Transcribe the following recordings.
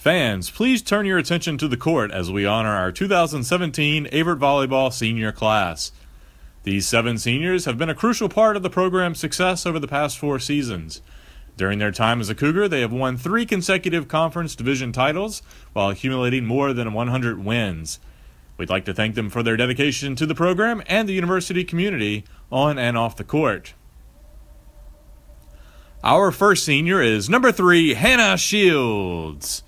Fans, please turn your attention to the court as we honor our 2017 Averett Volleyball senior class. These 7 seniors have been a crucial part of the program's success over the past 4 seasons. During their time as a Cougar, they have won 3 consecutive conference division titles while accumulating more than 100 wins. We'd like to thank them for their dedication to the program and the university community on and off the court. Our first senior is number 3, Hannah Shields.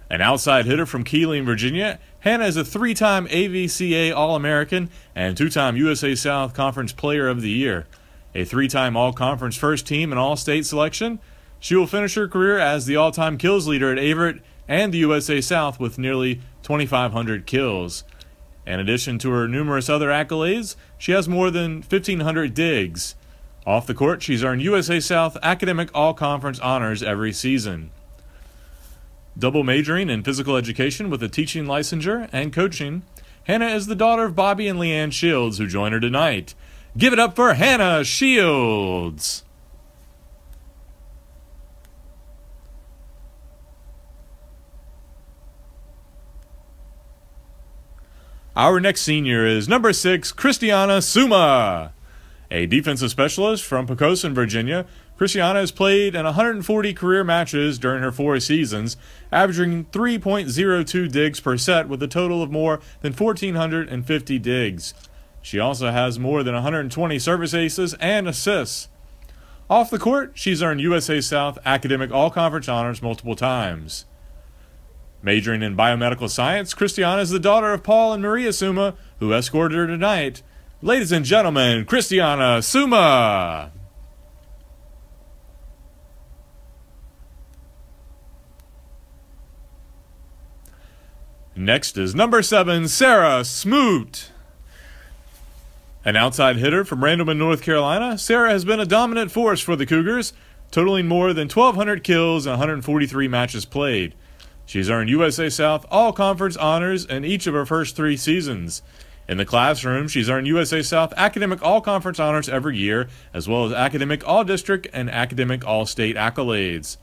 An outside hitter from Keeling, Virginia, Hannah is a 3-time AVCA All-American and 2-time USA South Conference Player of the Year. A 3-time All-Conference First Team and All-State selection, she will finish her career as the all-time kills leader at Averett and the USA South with nearly 2,500 kills. In addition to her numerous other accolades, she has more than 1,500 digs. Off the court, she's earned USA South Academic All-Conference honors every season. Double majoring in physical education with a teaching licensure and coaching, Hannah is the daughter of Bobby and Leanne Shields, who join her tonight. Give it up for Hannah Shields! Our next senior is number 6, Christiana Suma. A defensive specialist from Poquoson, Virginia, Christiana has played in 140 career matches during her 4 seasons, averaging 3.02 digs per set with a total of more than 1,450 digs. She also has more than 120 service aces and assists. Off the court, she's earned USA South Academic All-Conference honors multiple times. Majoring in biomedical science, Christiana is the daughter of Paul and Maria Suma, who escorted her tonight. Ladies and gentlemen, Christiana Suma! Next is number 7, Sarah Smoot. An outside hitter from Randleman, North Carolina, Sarah has been a dominant force for the Cougars, totaling more than 1,200 kills and 143 matches played. She's earned USA South All-Conference honors in each of her first 3 seasons. In the classroom, she's earned USA South Academic All-Conference honors every year, as well as Academic All-District and Academic All-State accolades.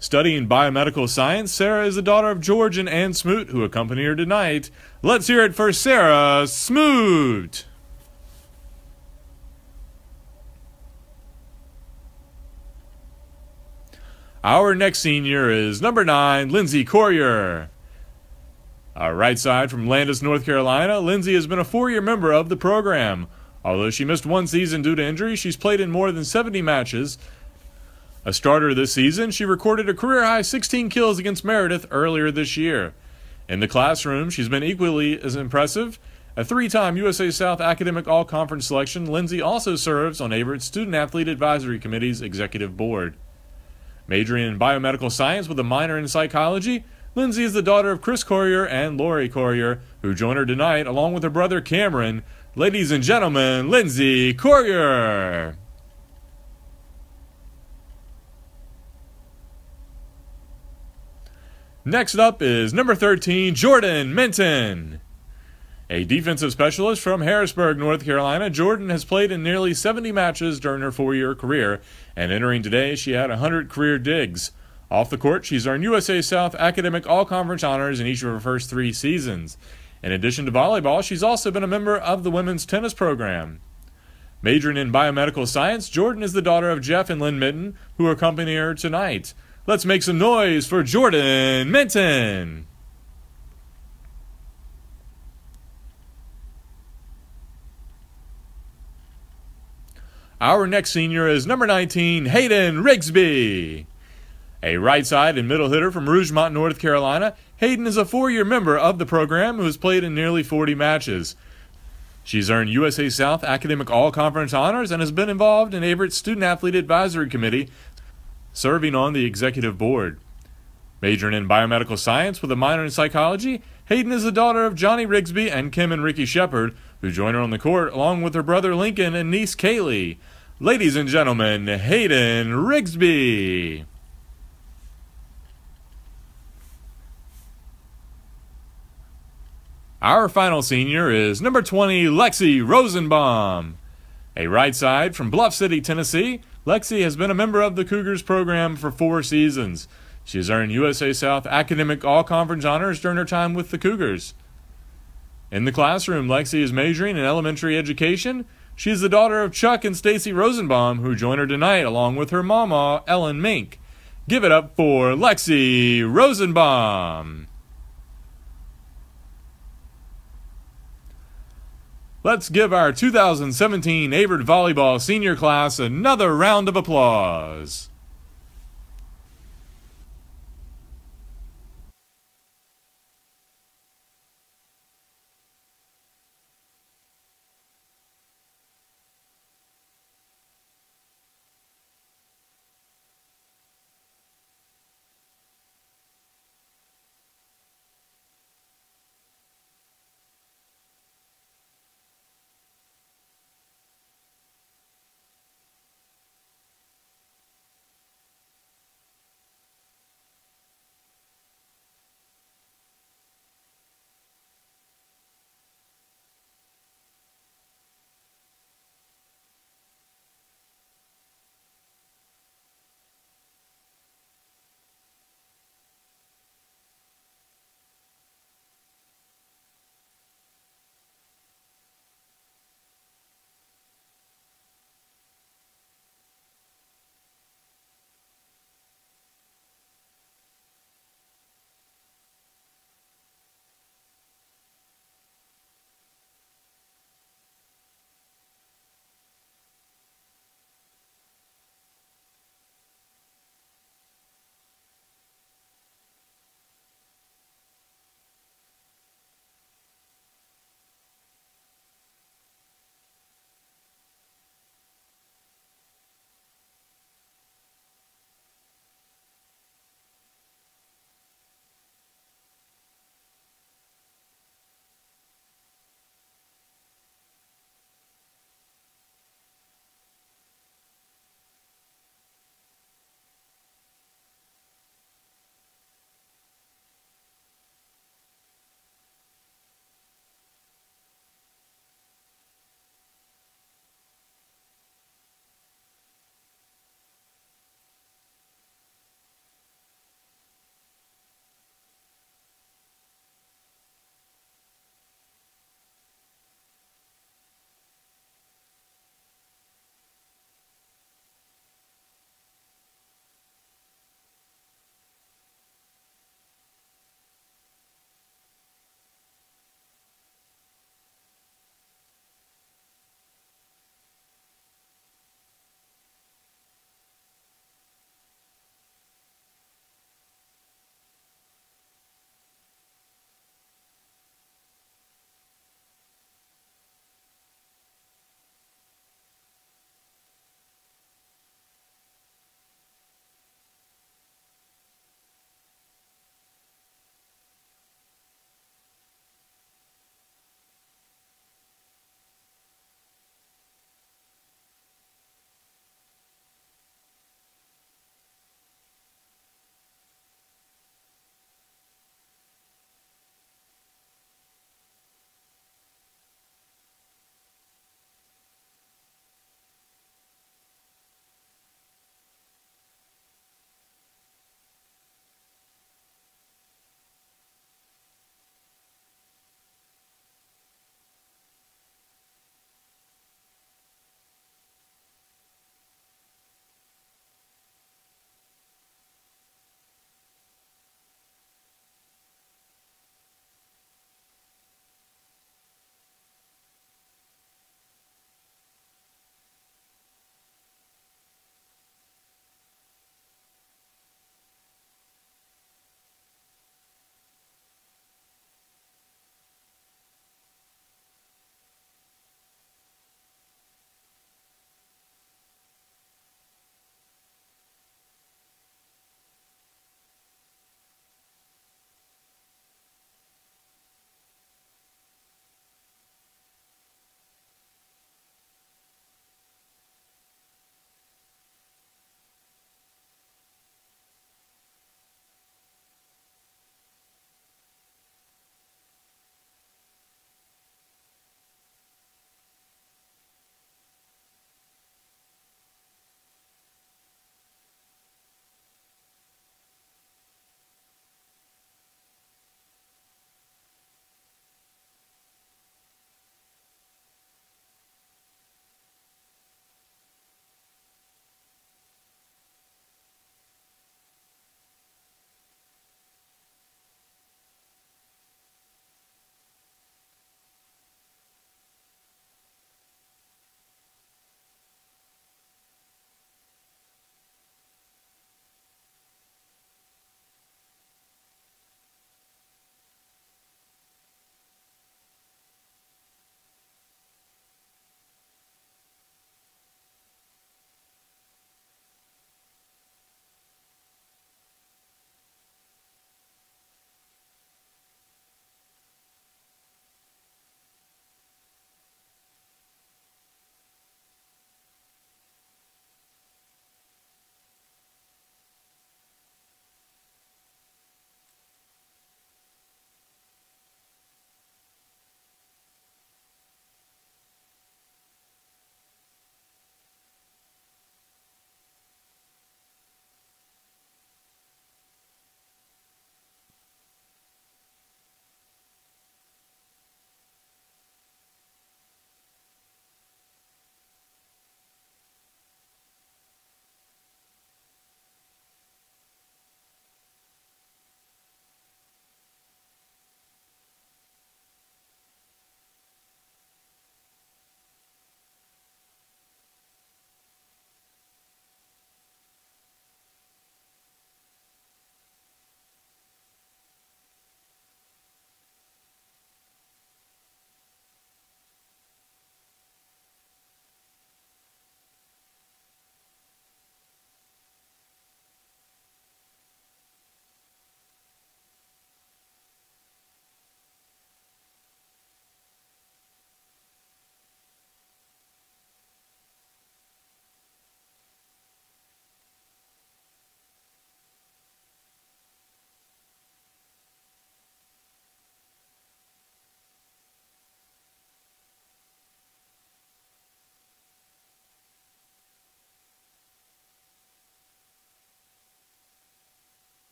Studying biomedical science, Sarah is the daughter of George and Ann Smoot, who accompany her tonight. Let's hear it for Sarah Smoot! Our next senior is number 9, Lindsay Corrier. Our right side from Landis, North Carolina, Lindsay has been a 4-year member of the program. Although she missed 1 season due to injury, she's played in more than 70 matches. A starter this season, she recorded a career-high 16 kills against Meredith earlier this year. In the classroom, she's been equally as impressive. A 3-time USA South Academic All-Conference selection, Lindsay also serves on Averett's Student Athlete Advisory Committee's Executive Board. Majoring in biomedical science with a minor in psychology, Lindsay is the daughter of Chris Corrier and Lori Corrier, who join her tonight along with her brother Cameron. Ladies and gentlemen, Lindsay Corrier! Next up is number 13, Jordan Minton. A defensive specialist from Harrisburg, North Carolina, Jordan has played in nearly 70 matches during her 4-year career, and entering today, she had 100 career digs. Off the court, she's earned USA South Academic All-Conference honors in each of her first 3 seasons. In addition to volleyball, she's also been a member of the women's tennis program. Majoring in biomedical science, Jordan is the daughter of Jeff and Lynn Minton, who accompany her tonight. Let's make some noise for Jordan Minton! Our next senior is number 19, Hayden Rigsby. A right side and middle hitter from Rougemont, North Carolina, Hayden is a 4-year member of the program who has played in nearly 40 matches. She's earned USA South Academic All-Conference honors and has been involved in Averett's Student Athlete Advisory Committee, serving on the executive board. Majoring in biomedical science with a minor in psychology, Hayden is the daughter of Johnny Rigsby and Kim and Ricky Shepard, who join her on the court along with her brother Lincoln and niece Kaylee. Ladies and gentlemen, Hayden Rigsby! Our final senior is number 20, Lexi Rosenbaum. A right side from Bluff City, Tennessee, Lexi has been a member of the Cougars program for 4 seasons. She has earned USA South academic all-conference honors during her time with the Cougars. In the classroom, Lexi is majoring in elementary education. She is the daughter of Chuck and Stacy Rosenbaum, who join her tonight along with her mama, Ellen Mink. Give it up for Lexi Rosenbaum. Let's give our 2017 Averett Volleyball senior class another round of applause.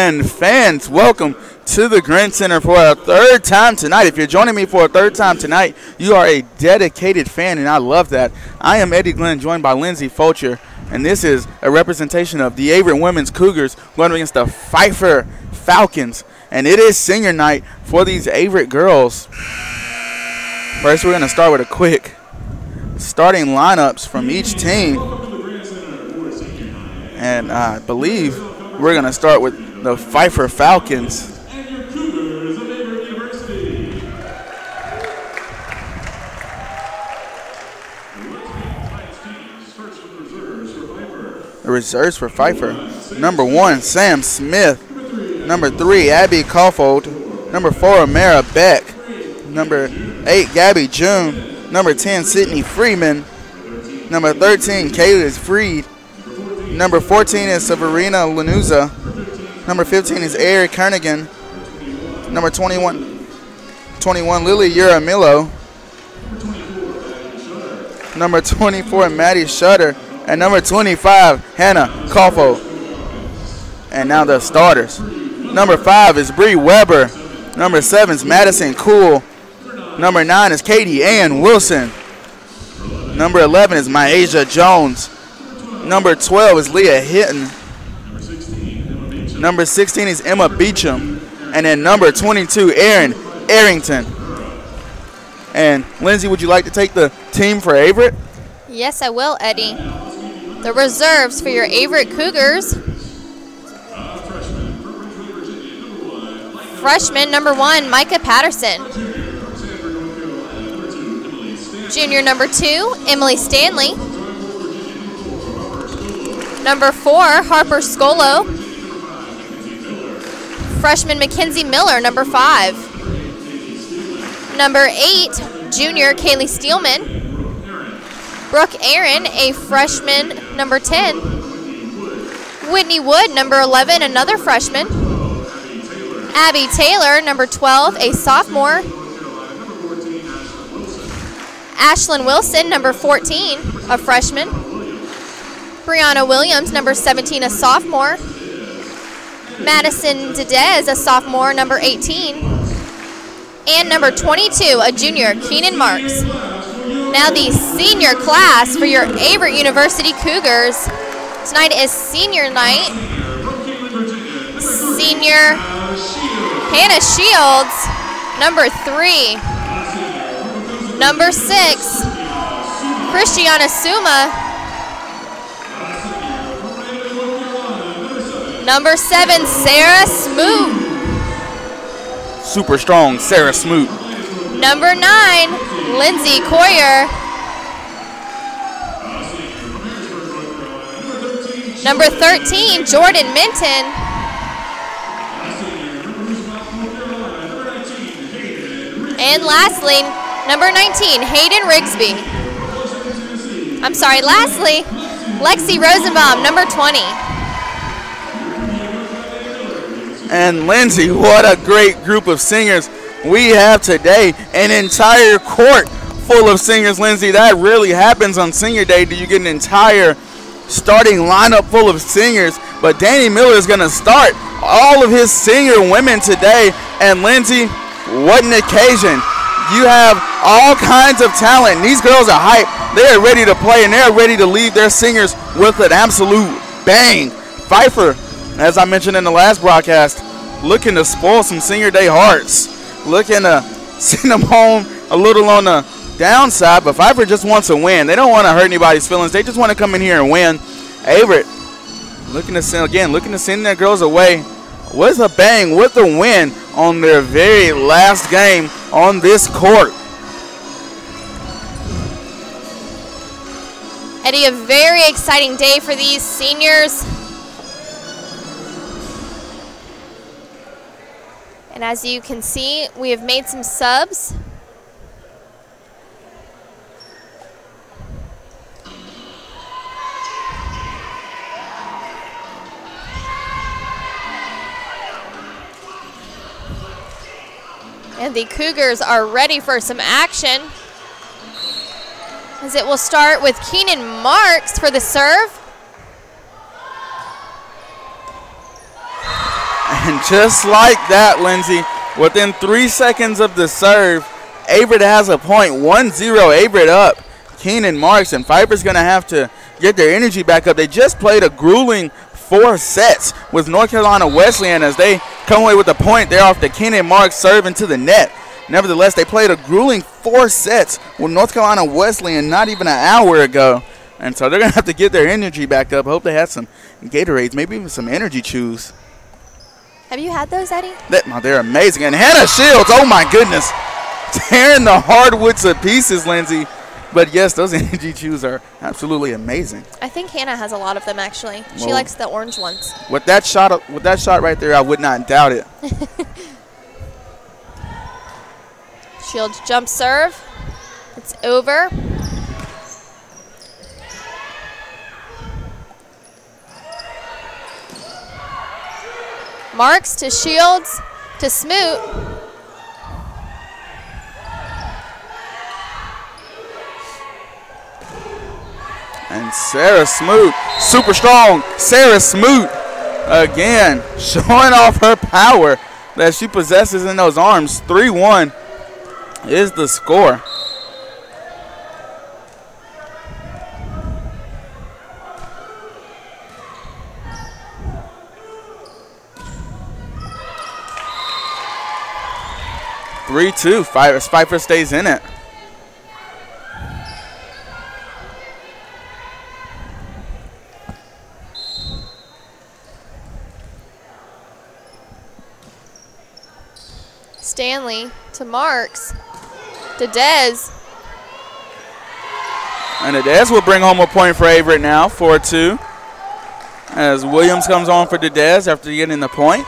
Glen fans, welcome to the Grant Center for a third time tonight. If you're joining me for a third time tonight, you are a dedicated fan, and I love that. I am Eddie Glenn, joined by Lindsey Fulcher, and this is a representation of the Averett Women's Cougars going against the Pfeiffer Falcons, and it is senior night for these Averett girls. First, we're going to start with a quick starting lineups from each team, and I believe we're going to start with the Pfeiffer Falcons. The reserves for Pfeiffer: number 1, Sam Smith; number 3, Abby Caulfield; number 4, Amara Beck; number 8, Gabby June; number 10, Sydney Freeman; number 13, Kayla Freed; number 14 is Severina Lanuza; number 15 is Eric Kernigan; number 21 Lily Uramillo; number 24, Maddie Shutter; and number 25, Hannah Caulfield. And now the starters. Number 5 is Bree Weber. Number 7 is Madison Cool. Number 9 is Katie Ann Wilson. Number 11 is Myasia Jones. Number 12 is Leah Hinton. Number 16 is Emma Beecham. And then number 22, Erin Arrington. And Lindsey, would you like to take the team for Averett? Yes, I will, Eddie. The reserves for your Averett Cougars: freshman number 1, Micah Patterson; junior number 2, Emily Stanley; number 4, Harper Scolo; freshman Mackenzie Miller, number 5; number 8, junior Kaylee Steelman; Brooke Aaron, a freshman, number 10. Whitney Wood, number 11, another freshman. Abby Taylor, number 12, a sophomore. Ashlyn Wilson, number 14, a freshman. Brianna Williams, number 17, a sophomore. Madison Dedez, a sophomore, number 18. And number 22, a junior, Keenan Marks. Now the senior class for your Averett University Cougars. Tonight is senior night. Senior Hannah Shields, number 3. Number 6, Christiana Suma. Number 7, Sarah Smoot. Super strong, Sarah Smoot. Number 9, Lindsay Coyer. Number 13, Jordan Minton. And lastly, number 19, Hayden Rigsby. Lastly, Lexi Rosenbaum, number 20. And Lindsey, what a great group of singers we have today. An entire court full of singers, Lindsey. That really happens on senior day. Do you get an entire starting lineup full of singers? But Danny Miller is going to start all of his senior women today. And Lindsey, what an occasion. You have all kinds of talent. These girls are hyped. They are ready to play, and they're ready to leave their singers with an absolute bang. Pfeiffer, as I mentioned in the last broadcast, looking to spoil some senior day hearts. Looking to send them home a little on the downside, but Pfeiffer just wants to win. They don't want to hurt anybody's feelings. They just want to come in here and win. Averett looking to send their girls away with a bang, with a win on their very last game on this court. Eddie, a very exciting day for these seniors. And as you can see, we have made some subs. And the Cougars are ready for some action, as it will start with Keenan Marks for the serve. And just like that, Lindsay, within 3 seconds of the serve, Averett has a point. 1-0 Averett up. Keenan Marks, and Pfeiffer's going to have to get their energy back up. They just played a grueling 4 sets with North Carolina Wesleyan as they come away with a point there off the Keenan Marks serve into the net. Nevertheless, they played a grueling 4 sets with North Carolina Wesleyan not even an hour ago. And so they're going to have to get their energy back up. Hope they had some Gatorades, maybe even some energy chews. Have you had those, Eddie? They're amazing. And Hannah Shields, oh my goodness, tearing the hardwoods to pieces, Lindsay. But yes, those energy chews are absolutely amazing. I think Hannah has a lot of them, actually. She likes the orange ones. With that shot right there, I would not doubt it. Shields jump serve. It's over. Marks to Shields to Smoot. And Sarah Smoot, super strong. Sarah Smoot, again, showing off her power that she possesses in those arms. 3-1 is the score. Pfeiffer stays in it. Stanley to Marks to Dez. And Dez will bring home a point for Averett now, 4-2. As Williams comes on for Dez after getting the point.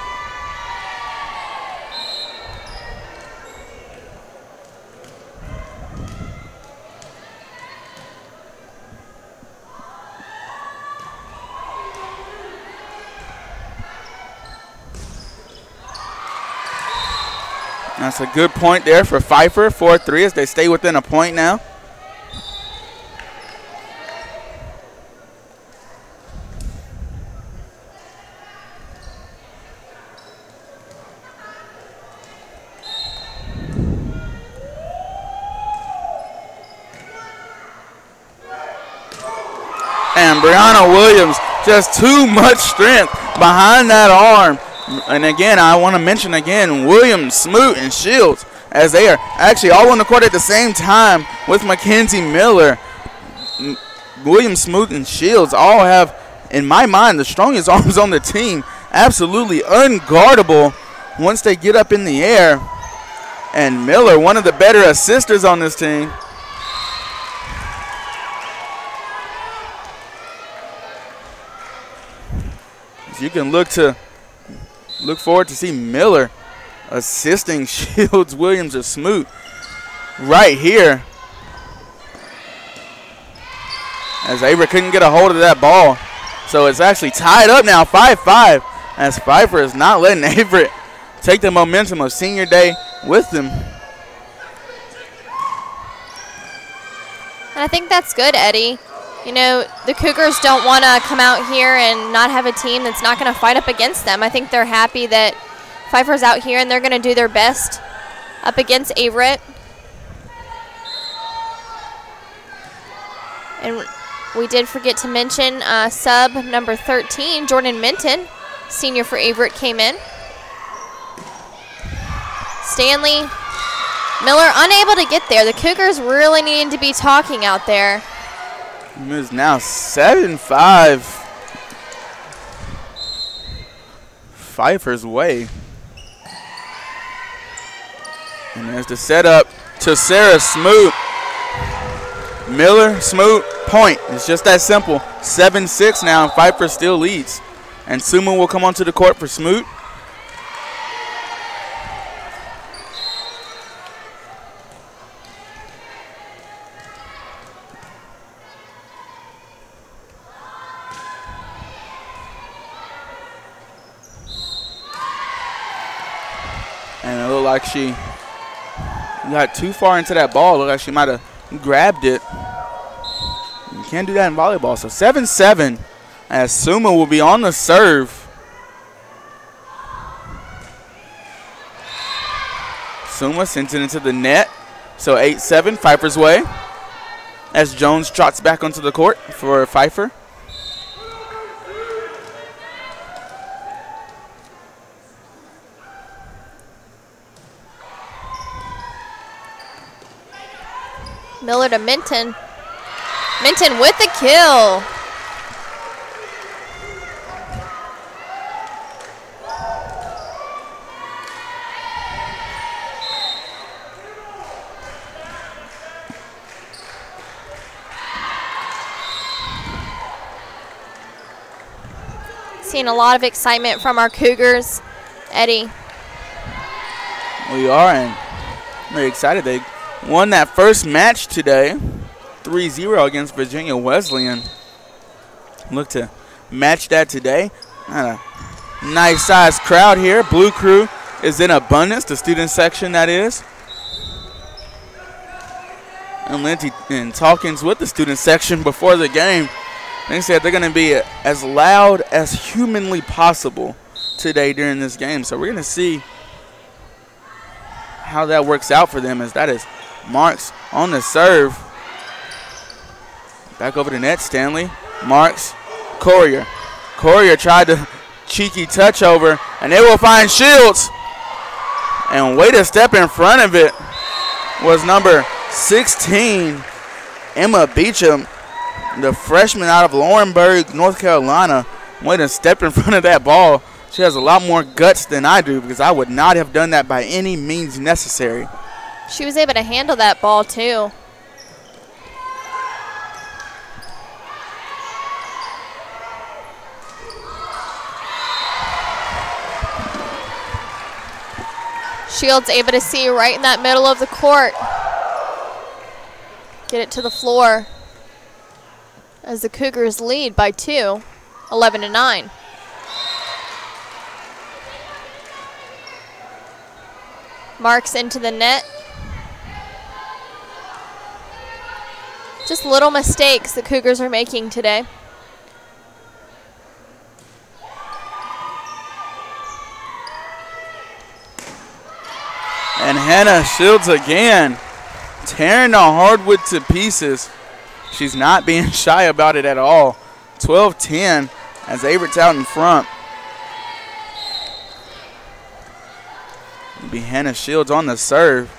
That's a good point there for Pfeiffer, 4-3 as they stay within a point now. And Brianna Williams, just too much strength behind that arm. And again, I want to mention again, Williams, Smoot, and Shields, as they are actually all on the court at the same time with Mackenzie Miller. Williams, Smoot, and Shields all have, in my mind, the strongest arms on the team. Absolutely unguardable once they get up in the air. And Miller, one of the better assisters on this team. You can look forward to see Miller assisting Shields, Williams, or Smoot right here. As Averett couldn't get a hold of that ball. So it's actually tied up now, 5-5, as Pfeiffer is not letting Averett take the momentum of senior day with them. And I think that's good, Eddie. You know, the Cougars don't want to come out here and not have a team that's not going to fight up against them. I think they're happy that Pfeiffer's out here and they're going to do their best up against Averett. And we did forget to mention sub number 13, Jordan Minton, senior for Averett, came in. Stanley, Miller unable to get there. The Cougars really needing to be talking out there. It is now 7-5 Pfeiffer's way. And there's the setup to Sarah Smoot. Miller, Smoot, point. It's just that simple. 7-6 now, and Pfeiffer still leads. And Sumo will come onto the court for Smoot. And it looked like she got too far into that ball. It looked like she might have grabbed it. You can't do that in volleyball. So 7-7 as Sumo will be on the serve. Suma sends it into the net. So 8-7, Pfeiffer's way. As Jones trots back onto the court for Pfeiffer. Miller to Minton. Minton with the kill. Seeing a lot of excitement from our Cougars, Eddie. We are, and very excited. They won that first match today, 3-0 against Virginia Wesleyan. Look to match that today. Got a nice sized crowd here. Blue Crew is in abundance, the student section that is. And Lindsay, in talkings with the student section before the game, they said they're going to be as loud as humanly possible today during this game. So we're going to see how that works out for them, as that is Marks on the serve. Back over to net, Stanley. Marks, Courier. Courier tried to cheeky touch over, and they will find Shields. And way to step in front of it was number 16, Emma Beecham, the freshman out of Laurinburg, North Carolina. Way to step in front of that ball. She has a lot more guts than I do, because I would not have done that by any means necessary. She was able to handle that ball too. Shields able to see right in that middle of the court. Get it to the floor as the Cougars lead by 2, 11-9. Marks into the net. Just little mistakes the Cougars are making today. And Hannah Shields again, tearing the hardwood to pieces. She's not being shy about it at all. 12-10 as Averett's out in front. It'll be Hannah Shields on the serve.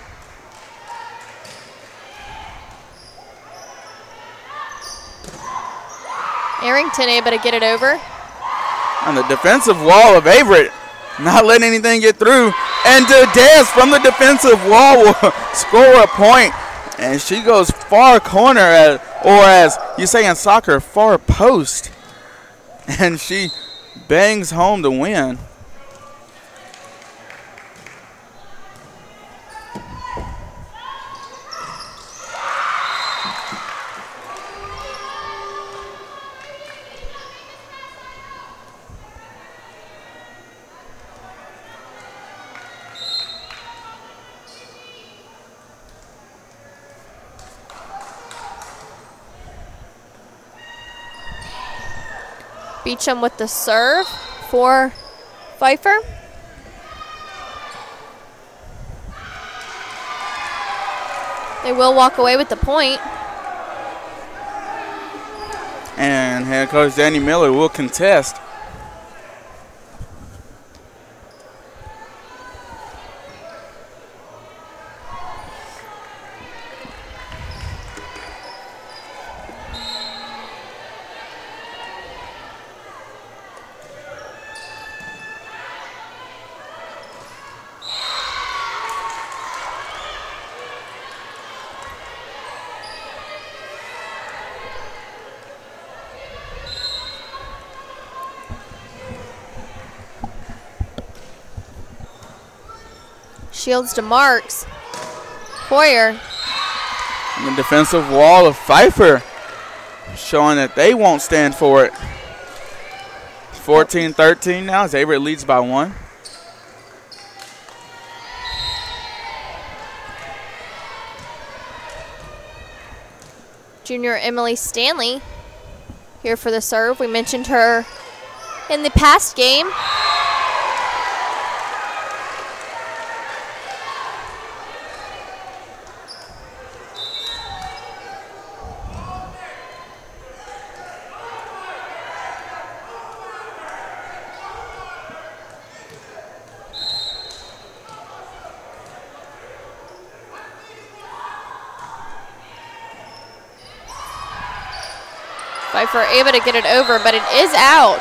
Arrington able to get it over. On the defensive wall of Averett, not letting anything get through. And Dez from the defensive wall will score a point. And she goes far corner, or as you say in soccer, far post. And she bangs home the win. Beecham with the serve for Pfeiffer. They will walk away with the point. And head coach Danny Miller will contest. Shields to Marks. Hoyer. And the defensive wall of Pfeiffer showing that they won't stand for it. 14-13 now as Averett leads by 1. Junior Emily Stanley here for the serve. We mentioned her in the past game. Pfeiffer able to get it over, but it is out.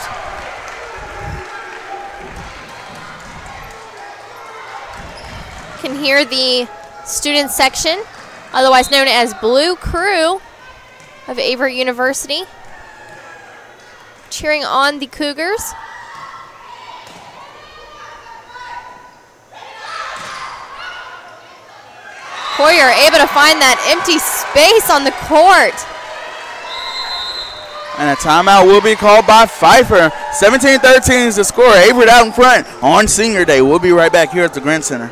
Can hear the student section, otherwise known as Blue Crew of Averett University, cheering on the Cougars. Poyer able to find that empty space on the court. And a timeout will be called by Pfeiffer. 17-13 is the score. Averett out in front on senior day. We'll be right back here at the Grant Center.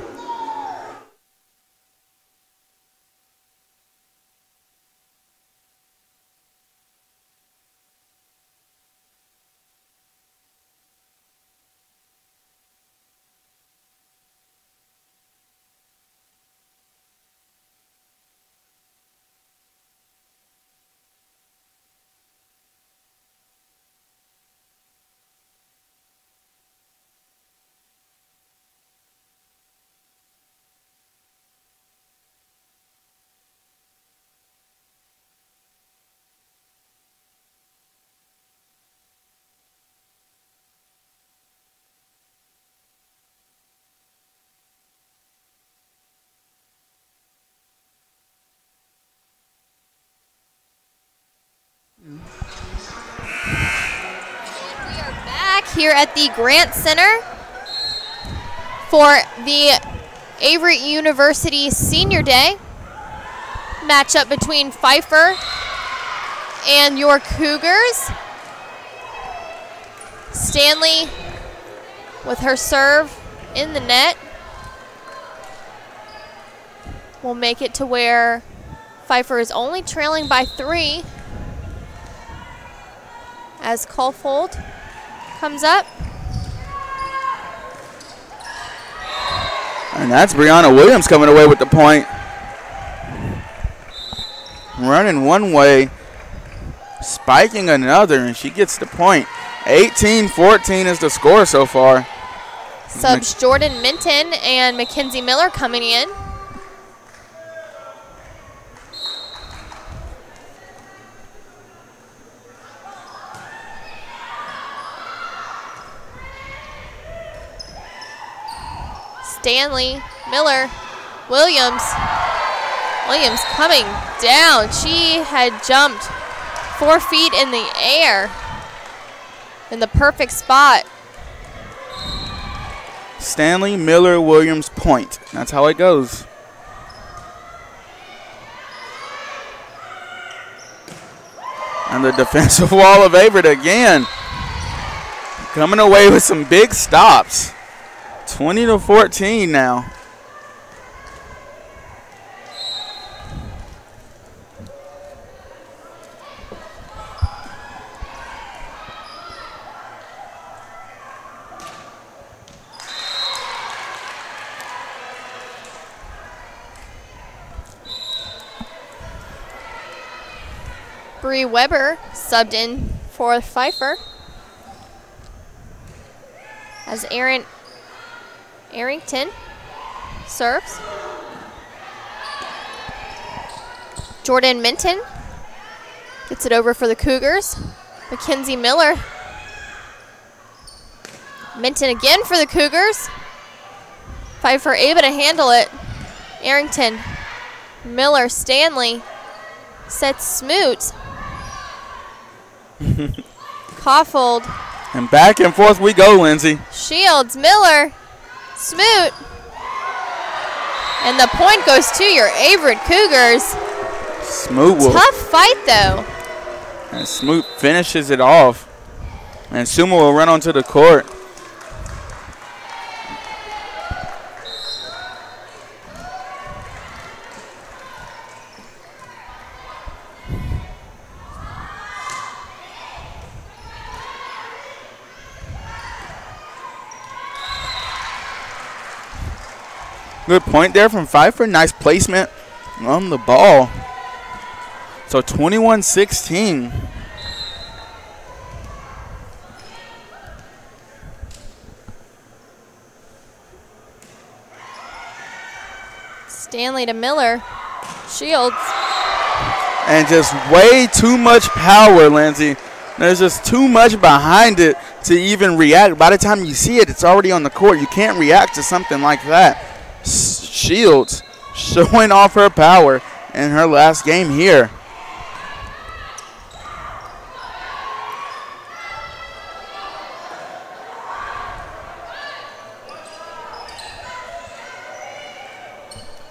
Here at the Grant Center for the Averett University Senior Day matchup between Pfeiffer and your Cougars. Stanley with her serve in the net will make it to where Pfeiffer is only trailing by 3 as Caulfield comes up. And that's Brianna Williams coming away with the point. Running one way, spiking another, and she gets the point. 18-14 is the score so far. Subs Jordan Minton and Mackenzie Miller coming in. Stanley, Miller, Williams. Williams coming down. She had jumped 4 feet in the air in the perfect spot. Stanley, Miller, Williams, point. That's how it goes. And the defensive wall of Averett again. Coming away with some big stops. 20-14 now. Bree Weber subbed in for Pfeiffer as Arrington serves. Jordan Minton gets it over for the Cougars. Mackenzie Miller. Minton again for the Cougars. Pfeiffer able to handle it. Arrington, Miller, Stanley sets Smoot. Caulfield. And back and forth we go, Lindsay. Shields, Miller, Smoot. And the point goes to your Averett Cougars. Smoot will. Tough fight, though. And Smoot finishes it off. And Sumo will run onto the court. Good point there from Pfeiffer. Nice placement on the ball. So 21-16. Stanley to Miller. Shields. And just way too much power, Lindsay. There's just too much behind it to even react. By the time you see it, it's already on the court. You can't react to something like that. Shields showing off her power in her last game here.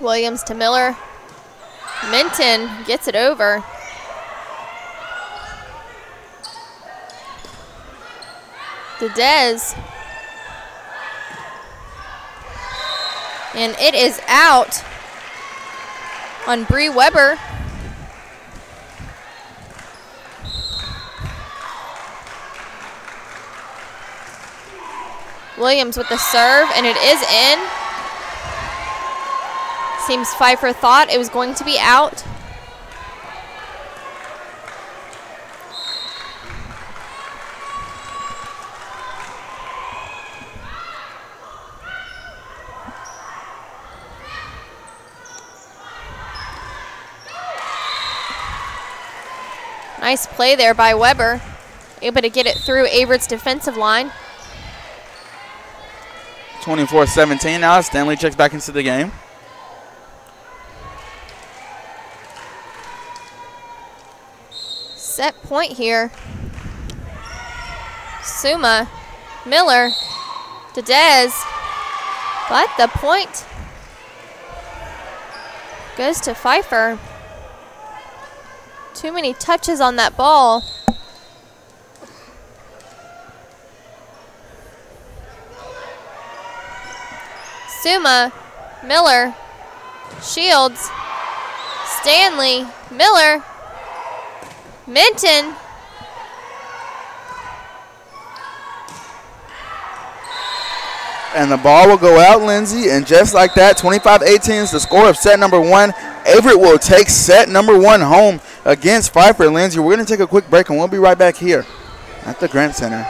Williams to Miller. Minton gets it over. To Dez. And it is out on Bree Weber. Williams with the serve, and it is in. Seems Pfeiffer thought it was going to be out. Nice play there by Weber. Able to get it through Averett's defensive line. 24-17 now. Stanley checks back into the game. Set point here. Suma, Miller, to Dez, but the point goes to Pfeiffer. Too many touches on that ball. Suma, Miller, Shields, Stanley, Miller, Minton. And the ball will go out, Lindsay, and just like that, 25-18 is the score of set number one. Averett will take set number one home against Pfeiffer. Lindsay, we're going to take a quick break, and we'll be right back here at the Grant Center.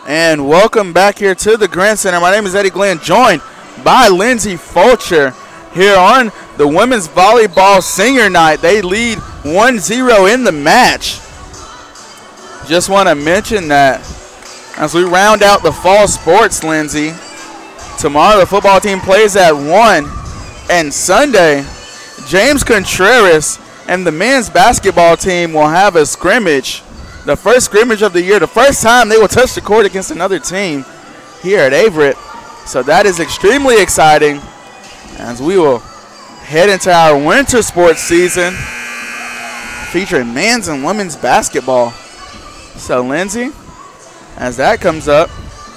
And welcome back here to the Grant Center. My name is Eddie Glenn, joined by Lindsay Fulcher here on the Women's Volleyball Senior Night. They lead 1-0 in the match. Just want to mention that as we round out the fall sports, Lindsay, tomorrow the football team plays at 1, and Sunday, James Contreras And the men's basketball team will have a scrimmage, the first scrimmage of the year, the first time they will touch the court against another team here at Averett. So that is extremely exciting as we will head into our winter sports season featuring men's and women's basketball. So Lindsay, as that comes up,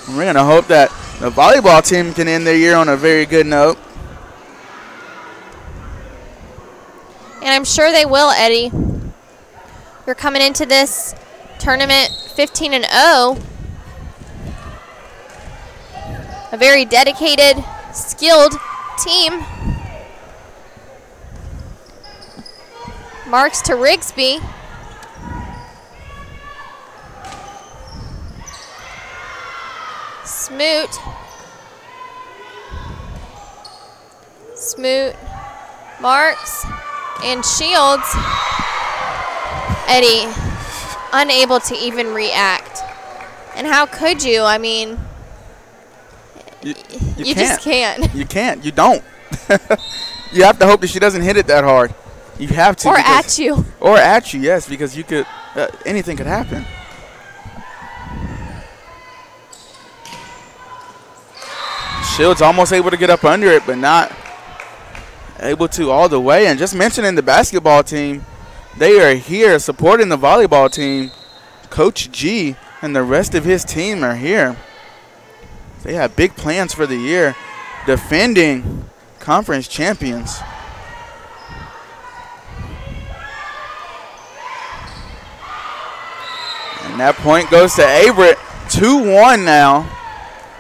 we're going to hope that the volleyball team can end their year on a very good note. And I'm sure they will, Eddie. You're coming into this tournament 15-0. A very dedicated, skilled team. Marks to Rigsby. Smoot. Smoot. Marks. And Shields. Eddie, unable to even react. And how could you? I mean, you just can't. You can't. You don't. You have to hope that she doesn't hit it that hard. You have to. Or at you. Or at you, yes, because you could. Anything could happen. Shields almost able to get up under it, but not able to all the way. And just mentioning the basketball team, they are here supporting the volleyball team. Coach G and the rest of his team are here. They have big plans for the year, defending conference champions. And that point goes to Averett. 2-1 now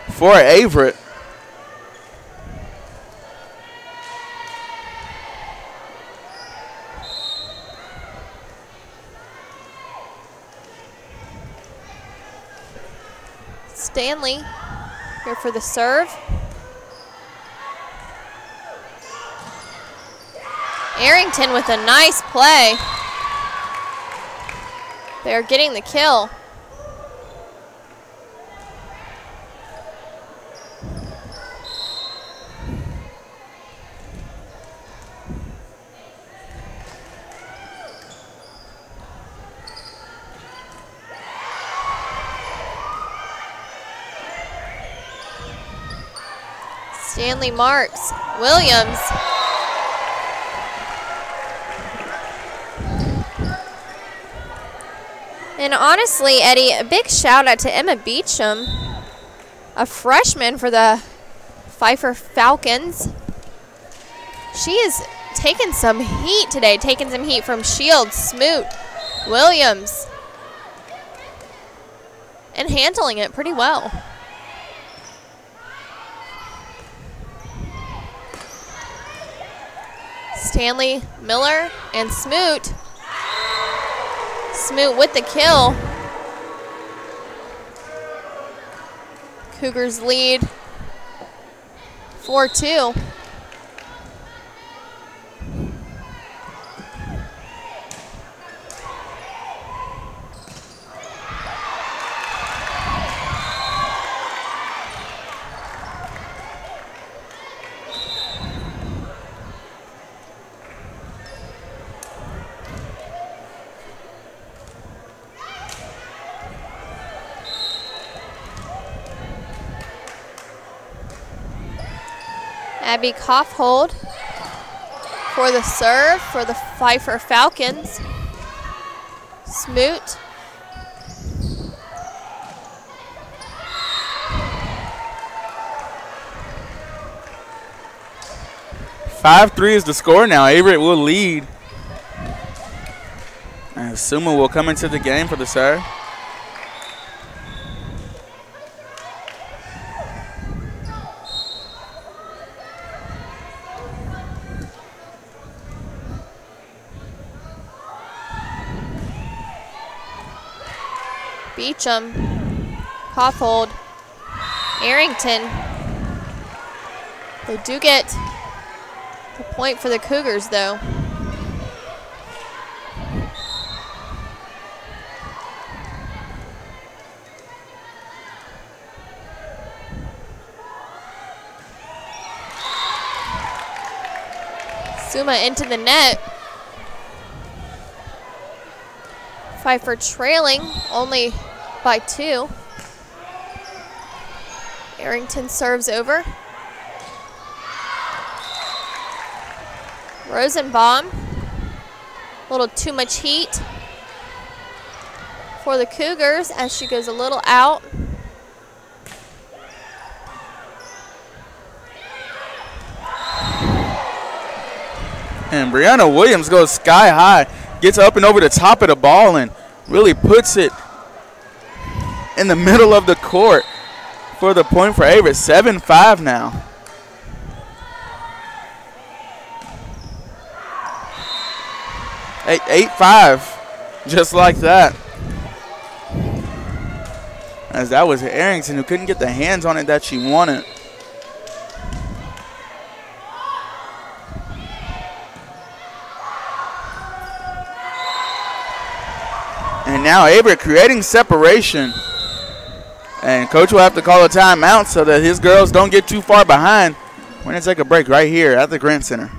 for Averett. Stanley here for the serve. Arrington with a nice play. They're getting the kill. Stanley Marks, Williams. And honestly, Eddie, a big shout out to Emma Beecham, a freshman for the Pfeiffer Falcons. She is taking some heat today, taking some heat from Shields, Smoot, Williams, and handling it pretty well. Stanley, Miller, and Smoot. Smoot with the kill. Cougars lead 4-2. Abby Kaufhold for the serve for the Pfeiffer Falcons. Smoot. (5-3) is the score now. Averett will lead. And Suma will come into the game for the serve. Beecham, Kaufhold, Arrington. They do get the point for the Cougars, though. Suma into the net. Pfeiffer trailing only by 2. Arrington serves over. Rosenbaum, a little too much heat for the Cougars as she goes a little out. And Brianna Williams goes sky high, gets up and over the top of the ball and really puts it in the middle of the court for the point for Averett. 7-5 now. Eight 8-5, just like that. As that was Arrington who couldn't get the hands on it that she wanted. And now Averett creating separation. And coach will have to call a timeout so that his girls don't get too far behind. We're going to take a break right here at the Grant Center.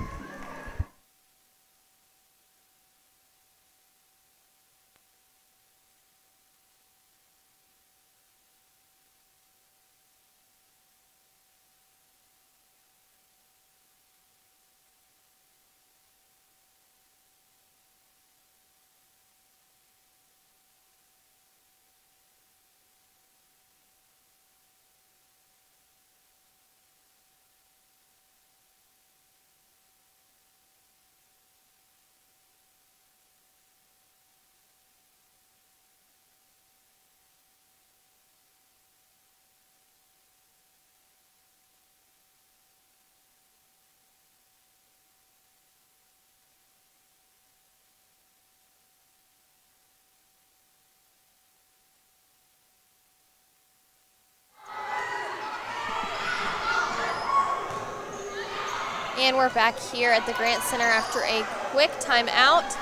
And we're back here at the Grant Center after a quick timeout.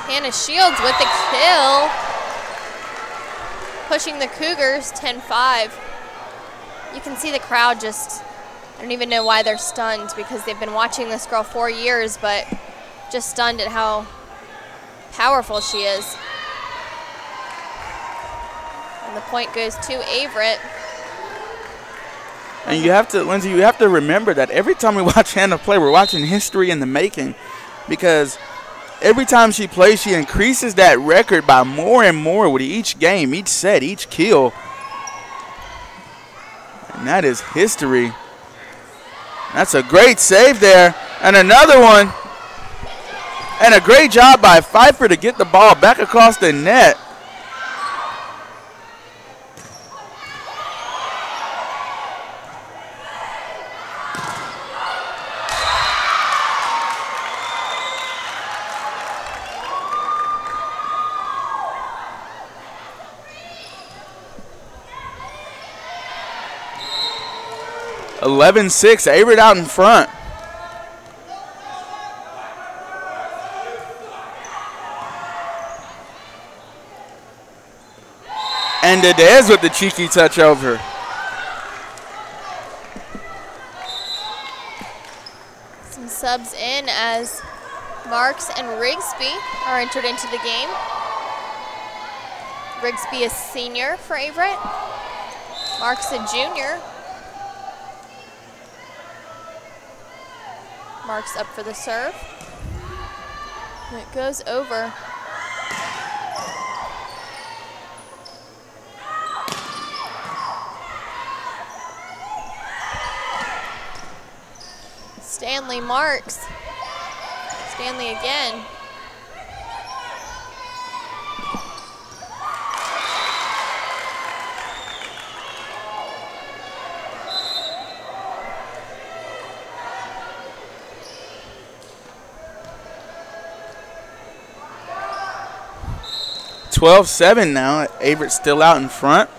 Hannah Shields with the kill, pushing the Cougars 10-5. You can see the crowd just, I don't even know why they're stunned because they've been watching this girl 4 years, but just stunned at how powerful she is. And the point goes to Averett. And you have to, Lindsay, you have to remember that every time we watch Hannah play, we're watching history in the making, because every time she plays, she increases that record by more and more with each game, each set, each kill. And that is history. That's a great save there. And another one. And a great job by Pfeiffer to get the ball back across the net. (11-6), Averett out in front. And Dedez with the cheeky touch over. Some subs in as Marks and Rigsby are entered into the game. Rigsby is senior for Averett. Marks a junior. Marks up for the serve. And it goes over. Stanley Marks. Stanley again. (12-7) now. Averett still out in front.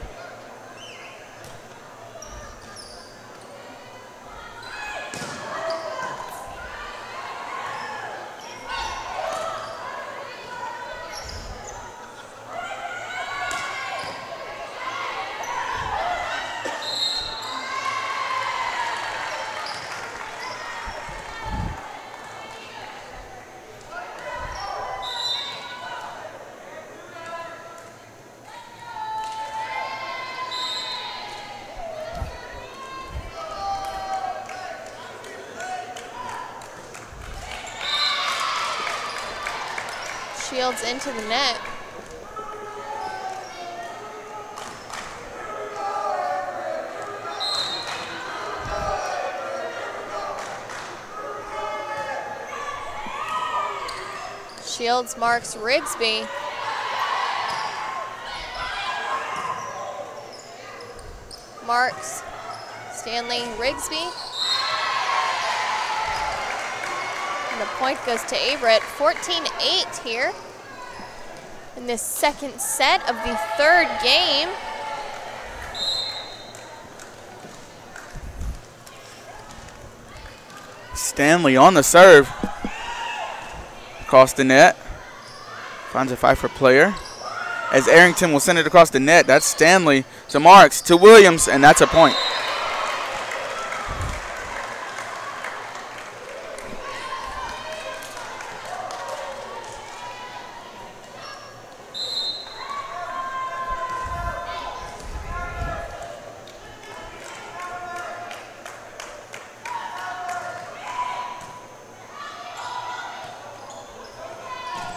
Shields into the net. Shields marks Rigsby. Marks Stanley Rigsby. And the point goes to Averett. 14-8 here in this second set of the third game. Stanley on the serve. Across the net. Finds a Pfeiffer player. As Arrington will send it across the net. That's Stanley to Marks to Williams, and that's a point.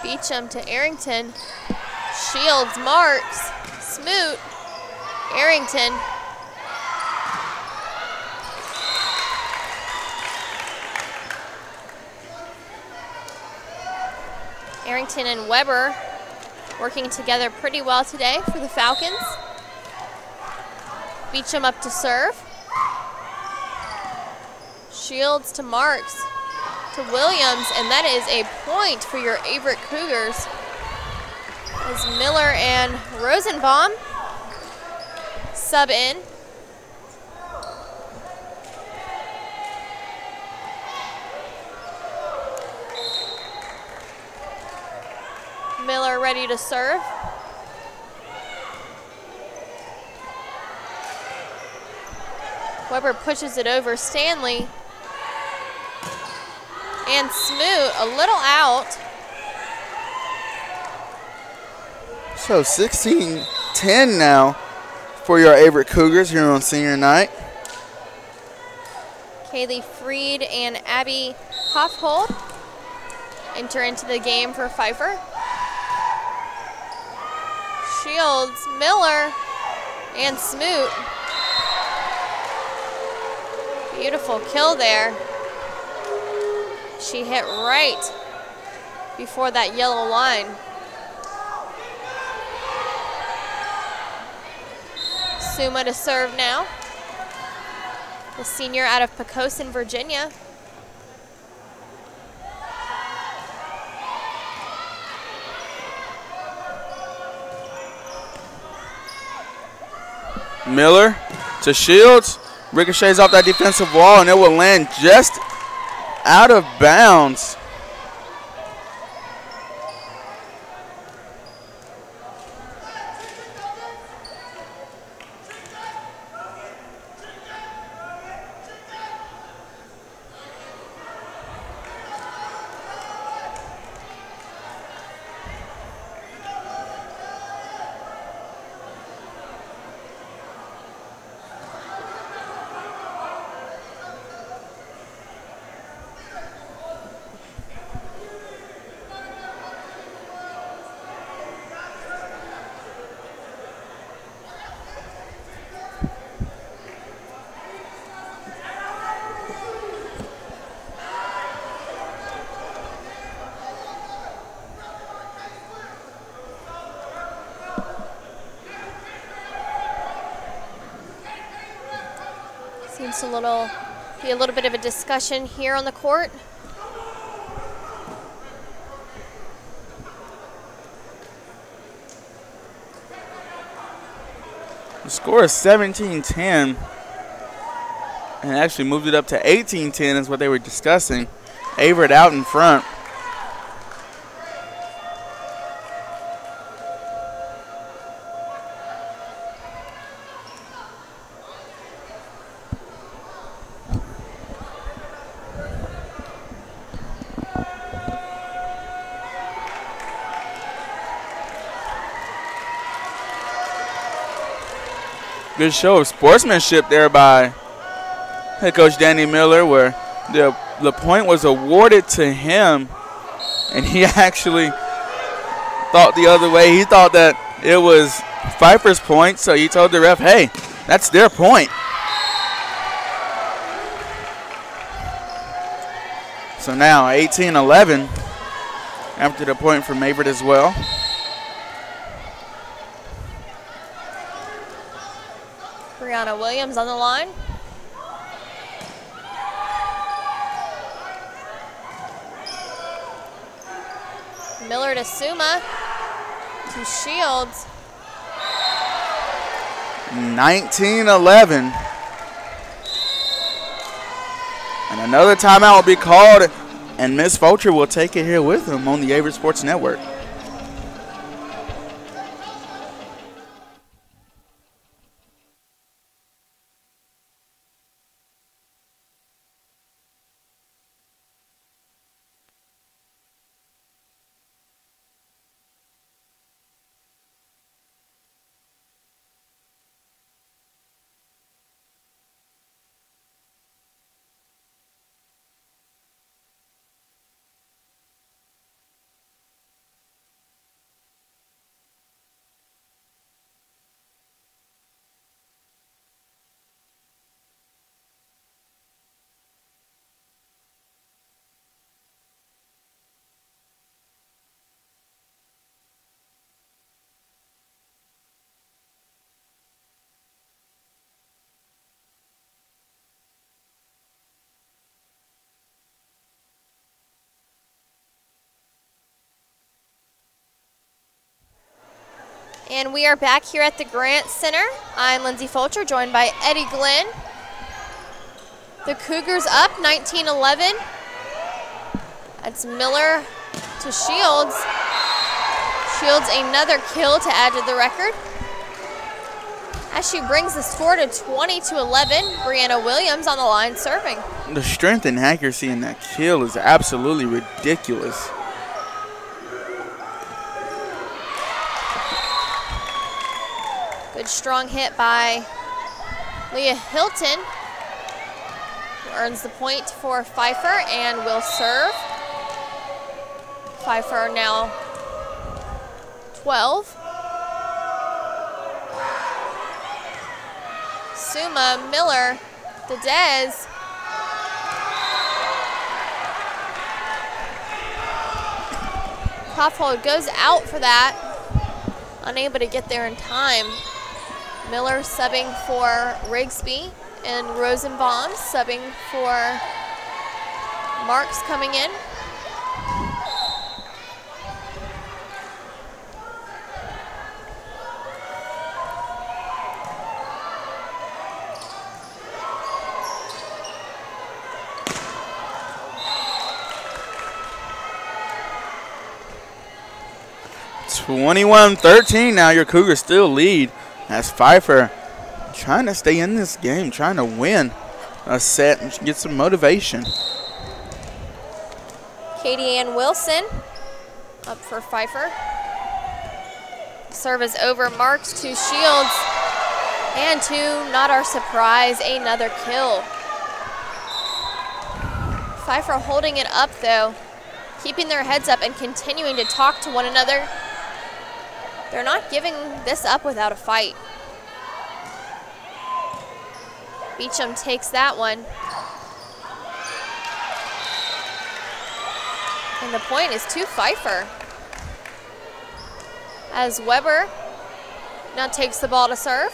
Beecham to Arrington. Shields marks. Smoot. Arrington. Arrington and Weber working together pretty well today for the Falcons. Beecham up to serve. Shields to Marks. To Williams, and that is a point for your Averett Cougars. As Miller and Rosenbaum sub in. Miller ready to serve. Weber pushes it over Stanley. And Smoot a little out. So 16-10 now for your Averett Cougars here on senior night. Kaylee Freed and Abby Hofhold enter into the game for Pfeiffer. Shields, Miller, and Smoot. Beautiful kill there. She hit right before that yellow line. Suma to serve now. The senior out of Poquoson, Virginia. Miller to Shields. Ricochets off that defensive wall, and it will land just out of bounds. Seems be a little bit of a discussion here on the court. The score is 17-10, and actually moved it up to 18-10 is what they were discussing. Averett out in front. Good show of sportsmanship there by head coach Danny Miller, where the point was awarded to him, and he actually thought the other way. He thought that it was Pfeiffer's point, so he told the ref, hey, that's their point. So now 18-11 after the point from Averett as well. Brianna Williams on the line. Miller to Suma, to Shields. 19-11. And another timeout will be called, and Miss Fulcher will take it here with him on the Averett Sports Network. And we are back here at the Grant Center. I'm Lindsay Fulcher, joined by Eddie Glenn. The Cougars up 19-11. That's Miller to Shields. Shields another kill to add to the record. As she brings the score to 20-11, Brianna Williams on the line serving. The strength and accuracy in that kill is absolutely ridiculous. Good strong hit by Leah Hilton, who earns the point for Pfeiffer and will serve. Pfeiffer now 12. Suma, Miller, Dedez. Kaufhold goes out for that, unable to get there in time. Miller subbing for Rigsby and Rosenbaum subbing for Marks coming in. (21-13) now. Your Cougars still lead as Pfeiffer trying to stay in this game, trying to win a set and get some motivation. Katie Ann Wilson up for Pfeiffer. Serve is over. Marks to Shields. And to, not our surprise, another kill. Pfeiffer holding it up though, keeping their heads up and continuing to talk to one another. They're not giving this up without a fight. Beecham takes that one. And the point is to Pfeiffer. As Weber now takes the ball to serve.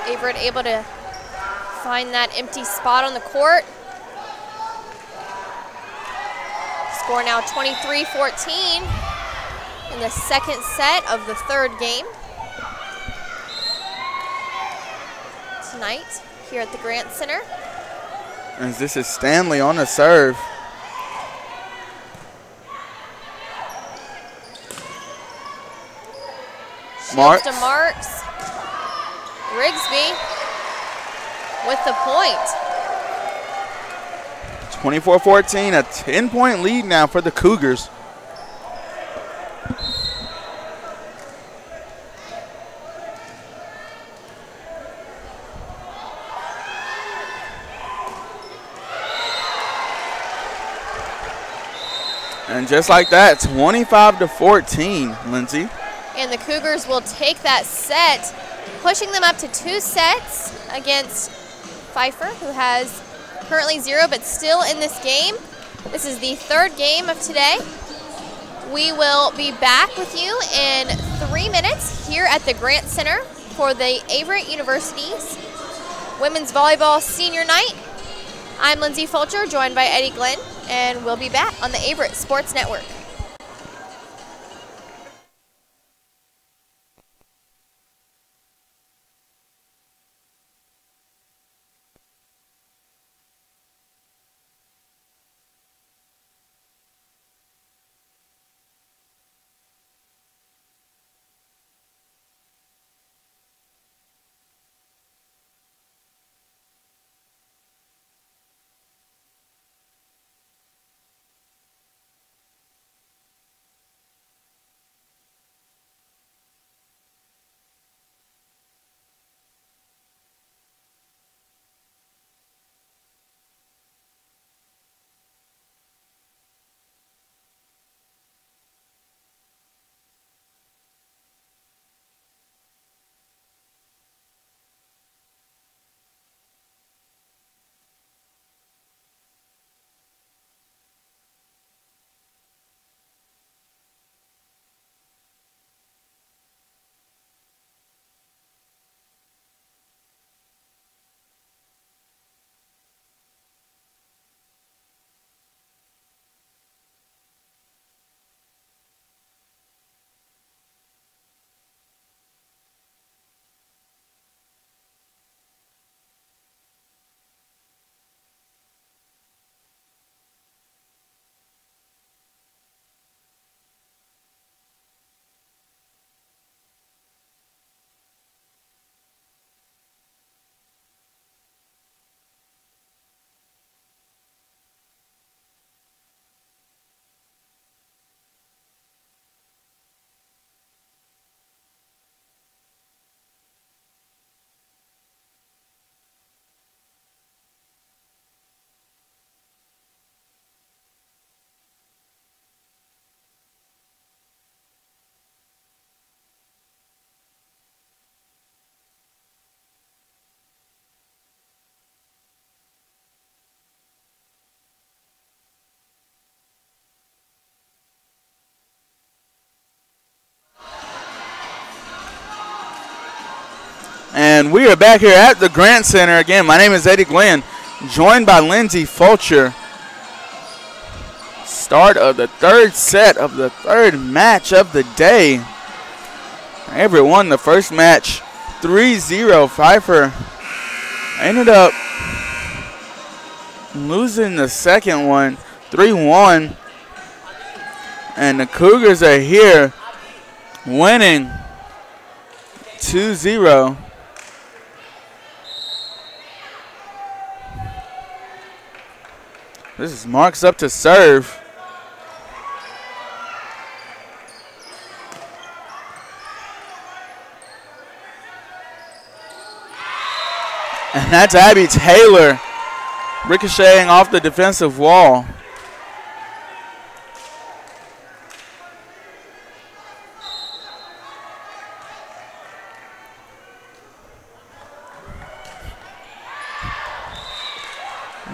Averett able to find that empty spot on the court. Score now 23-14 in the second set of the third game. Tonight here at the Grant Center. As this is Stanley on the serve. Marks to Marks. Rigsby with the point. 24-14, a 10-point lead now for the Cougars. And just like that, 25-14, Lindsay. And the Cougars will take that set, pushing them up to 2 sets against Pfeiffer, who has currently 0 but still in this game. This is the 3rd game of today. We will be back with you in 3 minutes here at the Grant Center for the Averett University's Women's Volleyball Senior Night. I'm Lindsay Fulcher, joined by Eddie Glenn, and we'll be back on the Averett Sports Network. And we are back here at the Grant Center again. My name is Eddie Glenn, joined by Lindsay Fulcher. Start of the 3rd set of the 3rd match of the day. Averett won the first match 3-0. Pfeiffer ended up losing the second one 3-1. And the Cougars are here winning 2-0. This is Marks up to serve. And that's Abby Taylor ricocheting off the defensive wall.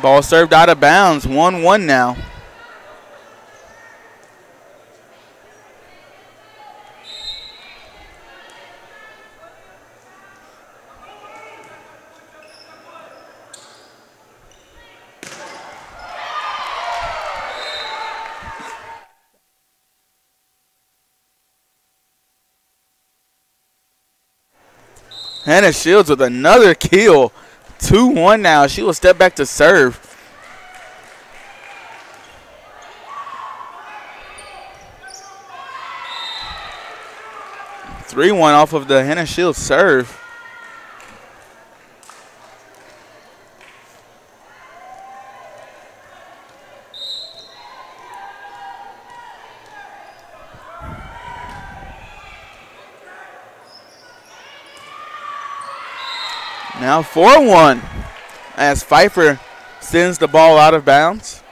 Ball served out of bounds, 1-1 now. Hannah Shields with another kill. 2-1 now. She will step back to serve. (3-1) off of the Hannah Shields serve. Now 4-1 as Pfeiffer sends the ball out of bounds.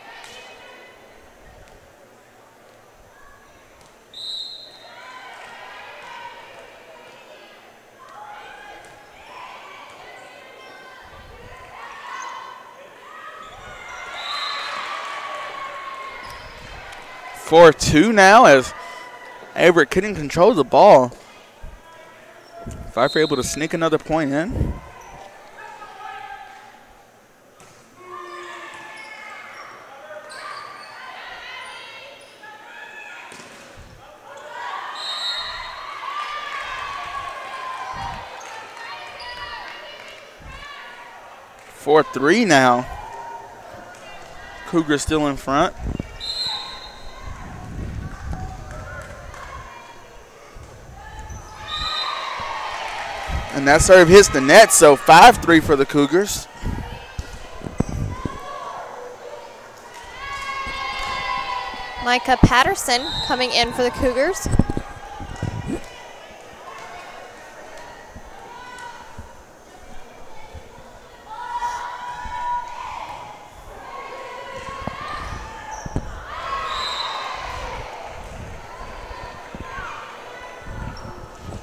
4-2 now as Averett couldn't control the ball. Pfeiffer able to sneak another point in. Four, 3 now. Cougars still in front. And that serve hits the net, so 5-3 for the Cougars. Micah Patterson coming in for the Cougars.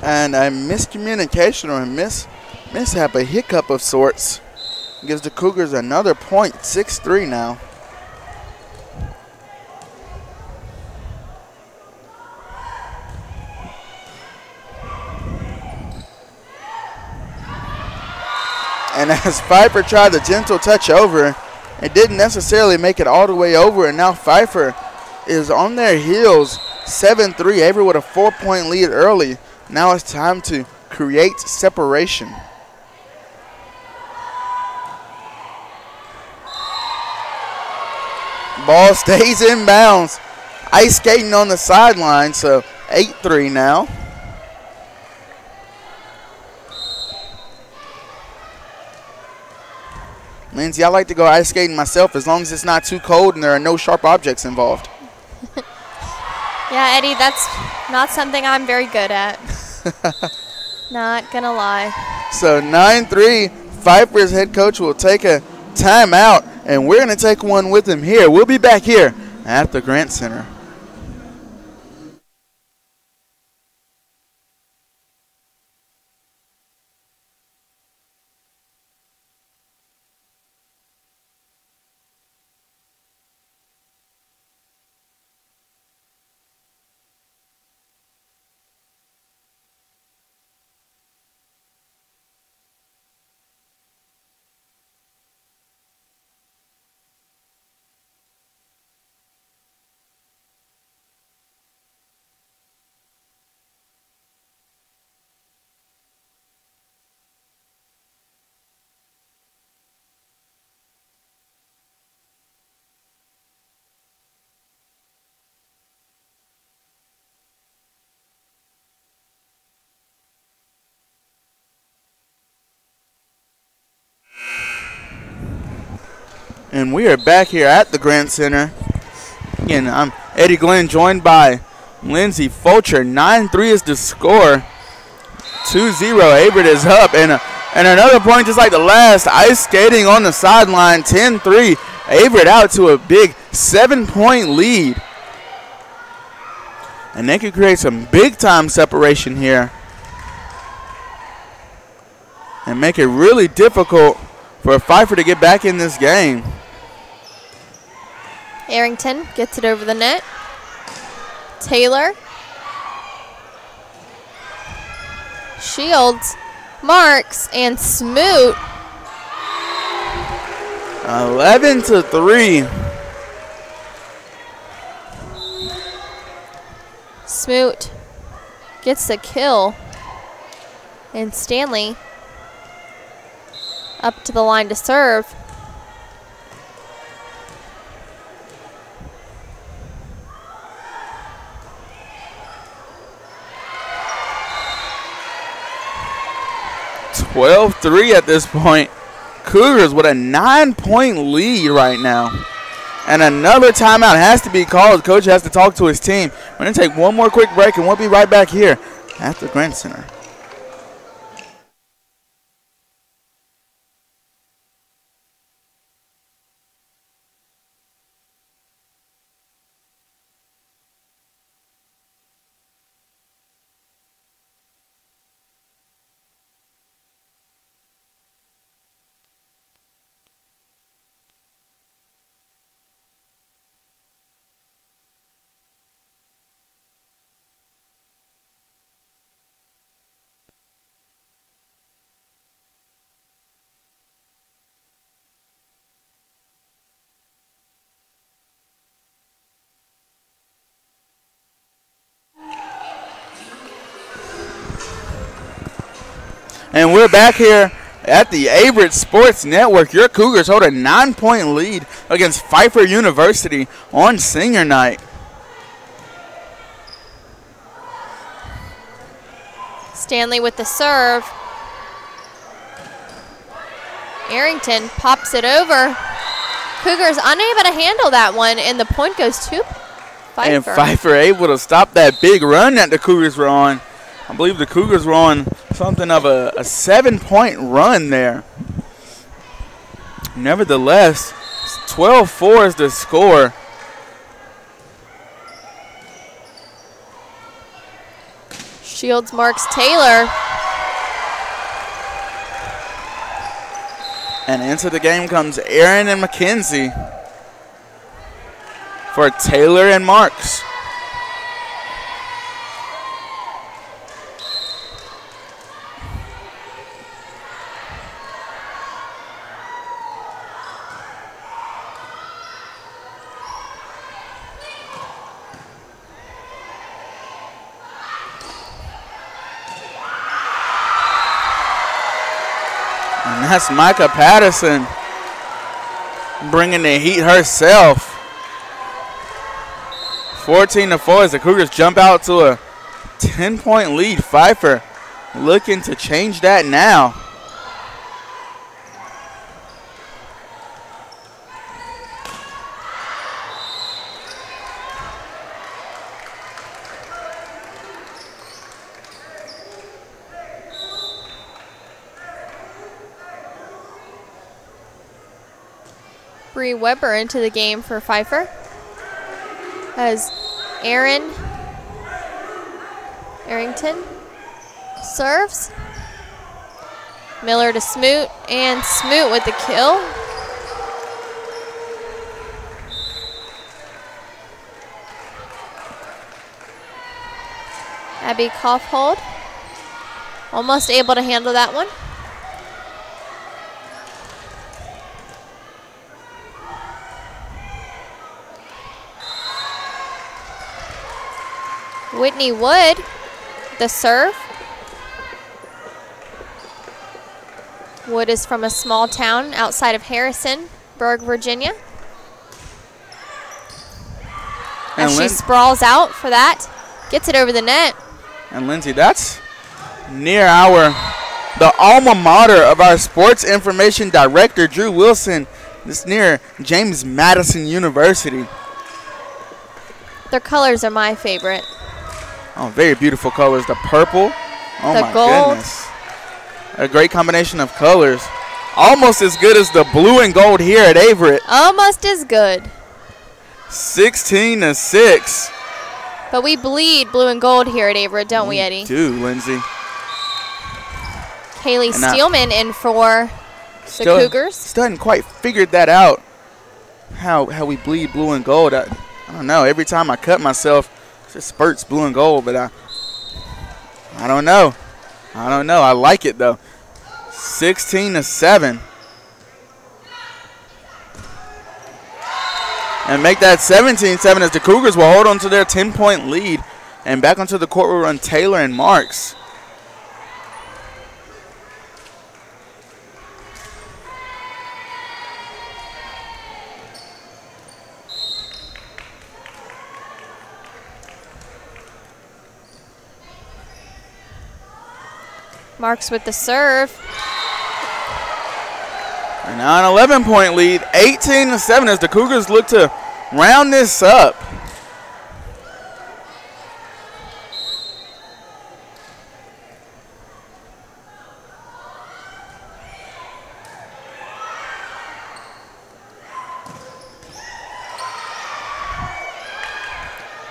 And a miscommunication or a mishap, a hiccup of sorts, gives the Cougars another point, 6-3 now. And as Pfeiffer tried the gentle touch over, it didn't necessarily make it all the way over, and now Pfeiffer is on their heels, 7-3. Averett with a 4-point lead early. Now it's time to create separation. Ball stays in bounds. Ice skating on the sideline, so 8-3 now. Lindsay, I like to go ice skating myself as long as it's not too cold and there are no sharp objects involved. Yeah, Eddie, that's not something I'm very good at. Not gonna lie. So 9-3, Pfeiffer's head coach will take a timeout, and we're gonna take one with him here. We'll be back here at the Grant Center. And we are back here at the Grant Center. Again, I'm Eddie Glenn, joined by Lindsey Fulcher. 9-3 is the score. 2-0, Averett is up. And another point just like the last. Ice skating on the sideline, 10-3. Averett out to a big 7-point lead. And they could create some big-time separation here and make it really difficult for Pfeiffer to get back in this game. Arrington gets it over the net. Taylor. Shields. Marks. And Smoot. 11-3. Smoot gets the kill. And Stanley up to the line to serve. (12-3) at this point. Cougars with a 9-point lead right now. And another timeout has to be called. Coach has to talk to his team. We're going to take one more quick break, and we'll be right back here at the Grant Center. And we're back here at the Averett Sports Network. Your Cougars hold a 9-point lead against Pfeiffer University on senior night. Stanley with the serve. Arrington pops it over. Cougars unable to handle that one, and the point goes to Pfeiffer. And Pfeiffer able to stop that big run that the Cougars were on. I believe the Cougars were on something of a 7-point run there. Nevertheless, 12-4 is the score. Shields marks Taylor. And into the game comes Aaron and McKenzie for Taylor and Marks. And that's Micah Patterson bringing the heat herself. 14-4 as the Cougars jump out to a 10-point lead. Pfeiffer looking to change that now. Bree Weber into the game for Pfeiffer. As Arrington serves. Miller to Smoot, and Smoot with the kill. Abby Kaufhold almost able to handle that one. Whitney Wood, the serve. Wood is from a small town outside of Harrisonburg, Virginia. And she sprawls out for that. Gets it over the net. And Lindsay, that's near the alma mater of our sports information director, Drew Wilson. It's near James Madison University. Their colors are my favorite. Oh, very beautiful colors. The purple. Oh, the my gold. Goodness. A great combination of colors. Almost as good as the blue and gold here at Averett. Almost as good. 16-6. But we bleed blue and gold here at Averett, don't we, Eddie? We do, Lindsay. Kaylee Steelman in for the Cougars. Still hadn't quite figured that out, how we bleed blue and gold. I don't know. Every time I cut myself, it just spurts blue and gold, but I don't know. I like it, though. 16-7. And make that 17-7 as the Cougars will hold on to their 10-point lead. And back onto the court will run Taylor and Marks. Marks with the serve. And now an 11-point lead, 18-7 as the Cougars look to round this up.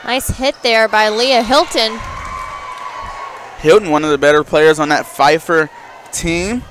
Nice hit there by Leah Hilton. Hilton, one of the better players on that Pfeiffer team.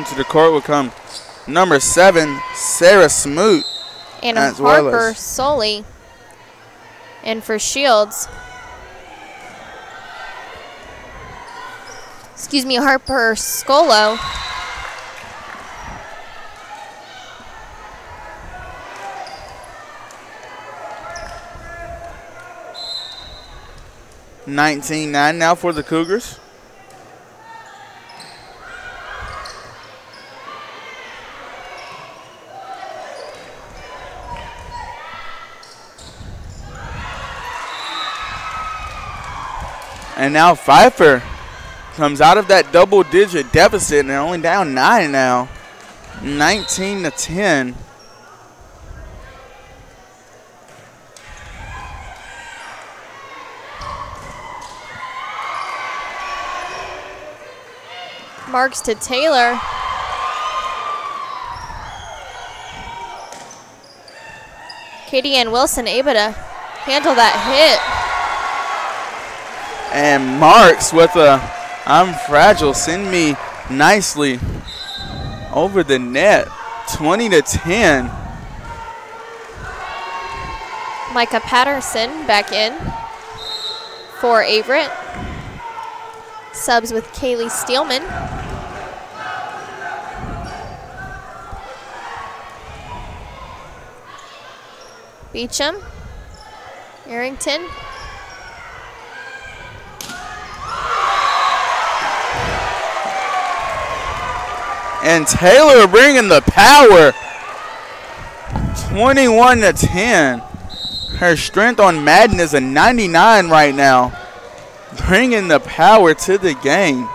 onto the court will come number 7, Sarah Smoot. And as Harper well as Soley. And for Shields, Harper Scolo. $19-9 now for the Cougars. And now Pfeiffer comes out of that double-digit deficit and they're only down 9 now, 19-10. Marks to Taylor. Katie Ann Wilson able to handle that hit. And Marks with a "I'm fragile, send me nicely" over the net, 20-10. Micah Patterson back in for Averett. Subs with Kaylee Steelman. Beecham, Arrington. And Taylor bringing the power, 21-10. Her strength on Madden is a 99 right now, bringing the power to the game.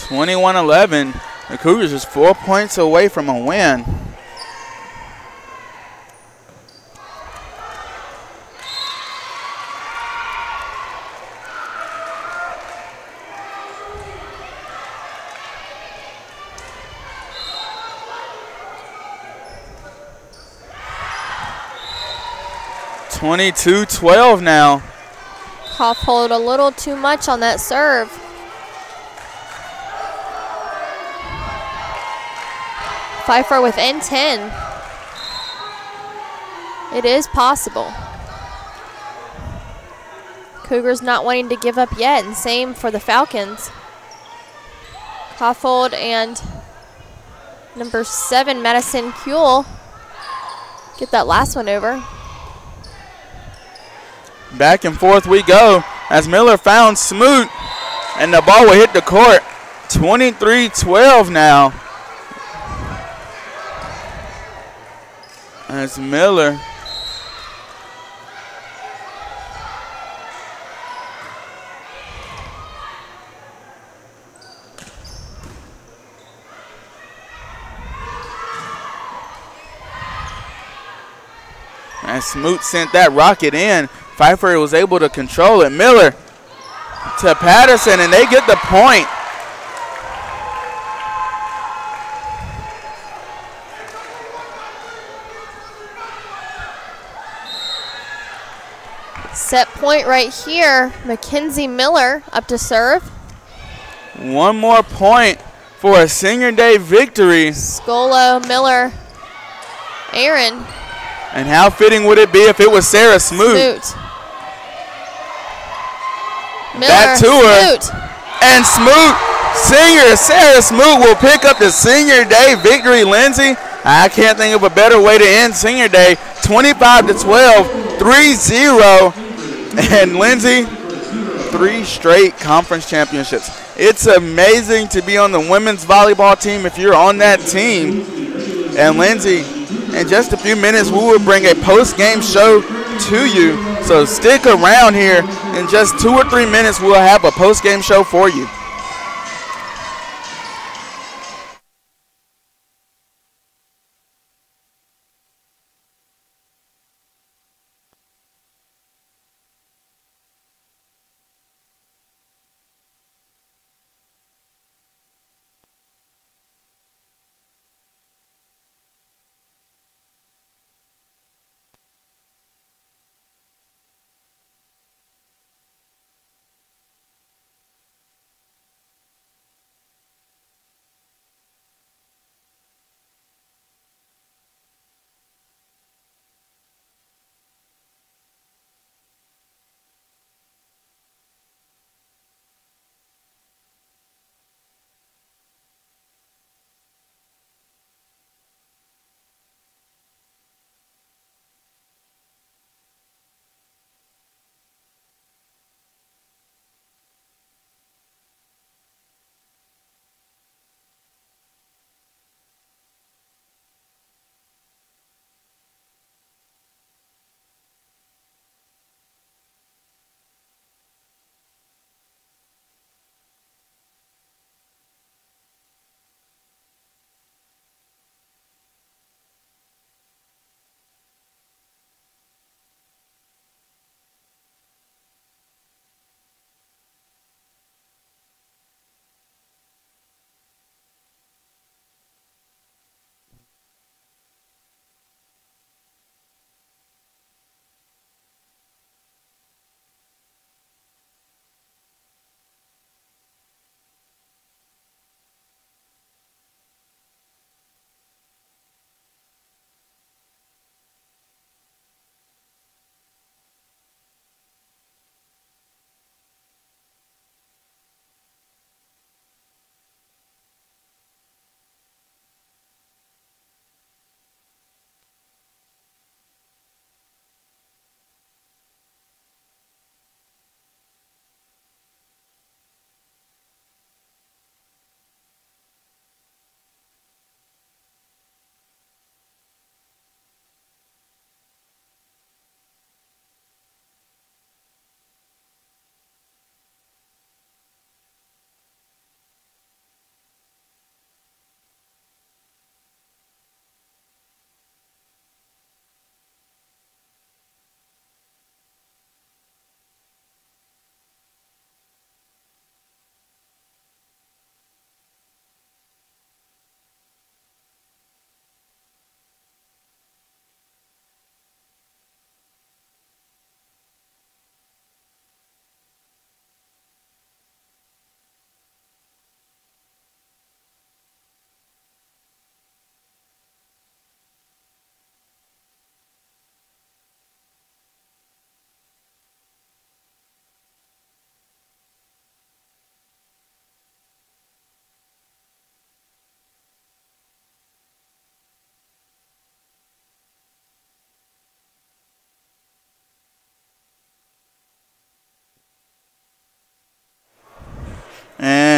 (21-11). The Cougars just 4 points away from a win. (22-12) now. Hoff hold a little too much on that serve. Pfeiffer with N10. It is possible. Cougars not wanting to give up yet, and same for the Falcons. Hoffold and number 7, Madison Kuehl, get that last one over. Back and forth we go as Miller found Smoot, and the ball will hit the court. 23-12 now. As Miller and Smoot sent that rocket in. Pfeiffer was able to control it. Miller to Patterson, and they get the point. Set point right here. Mackenzie Miller up to serve. One more point for a Senior Day victory. Scolo, Miller, Aaron. And how fitting would it be if it was Sarah Smoot? Miller, back to her. Smoot. And Smoot, Sarah Smoot will pick up the Senior Day victory, Lindsay. I can't think of a better way to end Senior Day. 25-12, 3-0. And Lindsay, 3 straight conference championships. It's amazing to be on the women's volleyball team if you're on that team. And Lindsay, in just a few minutes, we will bring a post-game show to you. So stick around here. In just 2 or 3 minutes, we'll have a post-game show for you.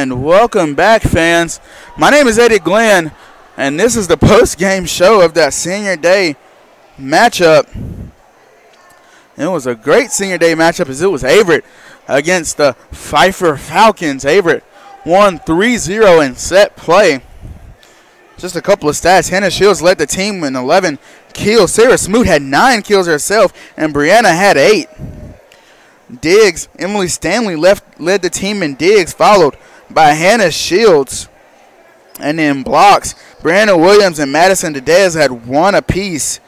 And welcome back, fans. My name is Eddie Glenn, and this is the post-game show of that Senior Day matchup. It was a great Senior Day matchup as it was Averett against the Pfeiffer Falcons. Averett won 3-0 in set play. Just a couple of stats. Hannah Shields led the team with 11 kills. Sarah Smoot had 9 kills herself, and Brianna had 8. Diggs, Emily Stanley led the team in digs, followed by Hannah Shields. And in blocks, Brianna Williams and Madison Dedez had 1 apiece.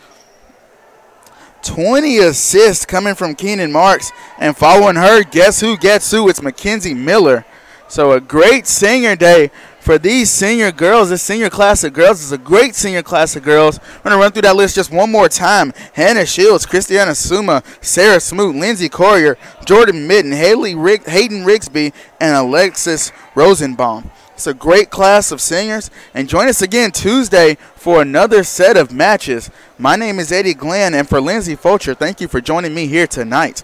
20 assists coming from Keenan Marks, and following her, guess who gets who? It's Mackenzie Miller. So a great Senior Day for these senior girls. This senior class of girls is a great senior class of girls. We're going to run through that list just one more time. Hannah Shields, Christiana Suma, Sarah Smoot, Lindsay Collier, Jordan Mitten, Hayden Rigsby, and Alexis Rosenbaum. It's a great class of seniors. And join us again Tuesday for another set of matches. My name is Eddie Glenn, and for Lindsay Fulcher, thank you for joining me here tonight.